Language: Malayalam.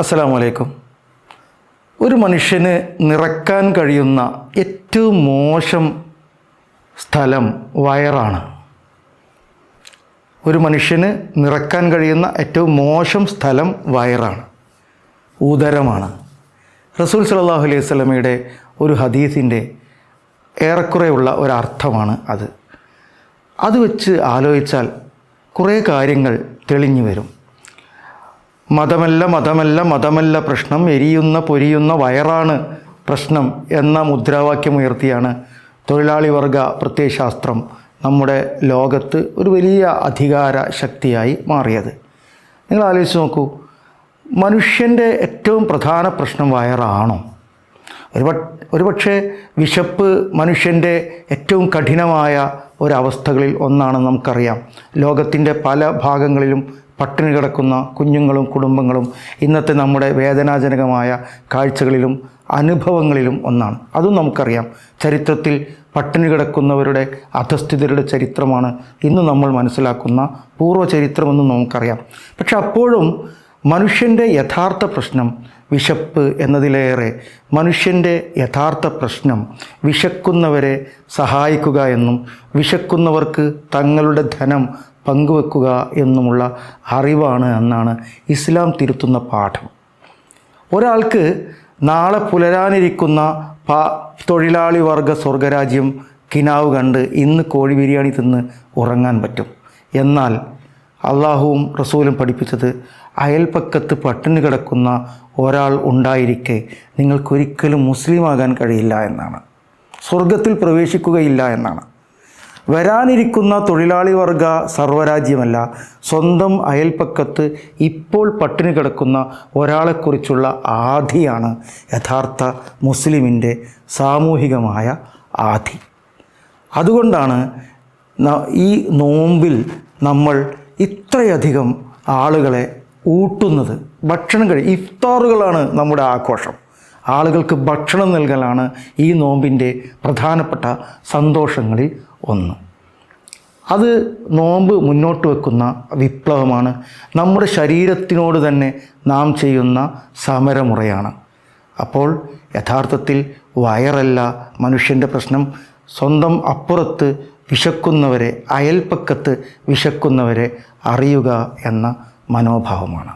അസ്സലാമു അലൈക്കും. ഒരു മനുഷ്യന് നിറക്കാൻ കഴിയുന്ന ഏറ്റവും മോശം സ്ഥലം വയറാണ്. ഒരു മനുഷ്യന് നിറക്കാൻ കഴിയുന്ന ഏറ്റവും മോശം സ്ഥലം വയറാണ്, ഉദരമാണ്. റസൂൽ സല്ലല്ലാഹു അലൈഹി വസല്ലമയുടെ ഒരു ഹദീസിൻ്റെ ഏറെക്കുറെയുള്ള ഒരർത്ഥമാണ് അത്. അത് വെച്ച് ആലോചിച്ചാൽ കുറേ കാര്യങ്ങൾ തെളിഞ്ഞു വരും. മതമല്ല പ്രശ്നം, എരിയുന്ന പൊരിയുന്ന വയറാണ് പ്രശ്നം എന്ന മുദ്രാവാക്യമുയർത്തിയാണ് തൊഴിലാളി വർഗ പ്രത്യയശാസ്ത്രം നമ്മുടെ ലോകത്ത് ഒരു വലിയ അധികാര ശക്തിയായി മാറിയത്. നിങ്ങൾ ആലോചിച്ച് നോക്കൂ, മനുഷ്യൻ്റെ ഏറ്റവും പ്രധാന പ്രശ്നം വയറാണോ? ഒരുപക്ഷെ വിശപ്പ് മനുഷ്യൻ്റെ ഏറ്റവും കഠിനമായ ഒരവസ്ഥകളിൽ ഒന്നാണെന്ന് നമുക്കറിയാം. ലോകത്തിൻ്റെ പല ഭാഗങ്ങളിലും പട്ടിണി കിടക്കുന്ന കുഞ്ഞുങ്ങളും കുടുംബങ്ങളും ഇന്നത്തെ നമ്മുടെ വേദനാജനകമായ കാഴ്ചകളിലും അനുഭവങ്ങളിലും ഒന്നാണ്. അതും നമുക്കറിയാം. ചരിത്രത്തിൽ പട്ടിണി കിടക്കുന്നവരുടെ അധസ്ഥിതരുടെ ചരിത്രമാണ് ഇന്ന് നമ്മൾ മനസ്സിലാക്കുന്ന പൂർവ്വചരിത്രമെന്നും നമുക്കറിയാം. പക്ഷെ അപ്പോഴും മനുഷ്യൻ്റെ യഥാർത്ഥ പ്രശ്നം വിശപ്പ് എന്നതിലേറെ മനുഷ്യൻ്റെ യഥാർത്ഥ പ്രശ്നം വിശക്കുന്നവരെ സഹായിക്കുക എന്നും വിശക്കുന്നവർക്ക് തങ്ങളുടെ ധനം പങ്കുവെക്കുക എന്നുമുള്ള അറിവാണ് എന്നാണ് ഇസ്ലാം തിരുത്തുന്ന പാഠം. ഒരാൾക്ക് നാളെ പുലരാനിരിക്കുന്ന തൊഴിലാളി വർഗ സ്വർഗരാജ്യം കിനാവ് കണ്ട് ഇന്ന് കോഴി ബിരിയാണി തിന്ന് ഉറങ്ങാൻ പറ്റും. എന്നാൽ അള്ളാഹുവും റസൂലും പഠിപ്പിച്ചത് അയൽപ്പക്കത്ത് പട്ടിണി കിടക്കുന്ന ഒരാൾ ഉണ്ടായിരിക്കെ നിങ്ങൾക്കൊരിക്കലും മുസ്ലിമാകാൻ കഴിയില്ല എന്നാണ്. സ്വർഗത്തിൽ പ്രവേശിക്കുകയില്ല എന്നാണ്. വരാനിരിക്കുന്ന തൊഴിലാളി വർഗ സർവ്വരാജ്യമല്ല, സ്വന്തം അയൽപ്പക്കത്ത് ഇപ്പോൾ പട്ടിണി കിടക്കുന്ന ഒരാളെക്കുറിച്ചുള്ള ആധിയാണ് യഥാർത്ഥ മുസ്ലിമിൻ്റെ സാമൂഹികമായ ആധി. അതുകൊണ്ടാണ് ഈ നോമ്പിൽ നമ്മൾ ഇത്രയധികം ആളുകളെ ഊട്ടുന്നത്. ഭക്ഷണം ഇഫ്താറുകളാണ് നമ്മുടെ ആഘോഷം. ആളുകൾക്ക് ഭക്ഷണം നൽകലാണ് ഈ നോമ്പിൻ്റെ പ്രധാനപ്പെട്ട സന്തോഷങ്ങളിൽ ഒന്ന്. അത് നോമ്പ് മുന്നോട്ട് വെക്കുന്ന വിപ്ലവമാണ്. നമ്മുടെ ശരീരത്തിനോട് തന്നെ നാം ചെയ്യുന്ന സമരമുറയാണ്. അപ്പോൾ യഥാർത്ഥത്തിൽ വയറല്ല മനുഷ്യൻ്റെ പ്രശ്നം, സ്വന്തം അപ്പുറത്ത് വിശക്കുന്നവരെ, അയൽപ്പക്കത്ത് വിശക്കുന്നവരെ അറിയുക എന്ന മനോഭാവമാണ്.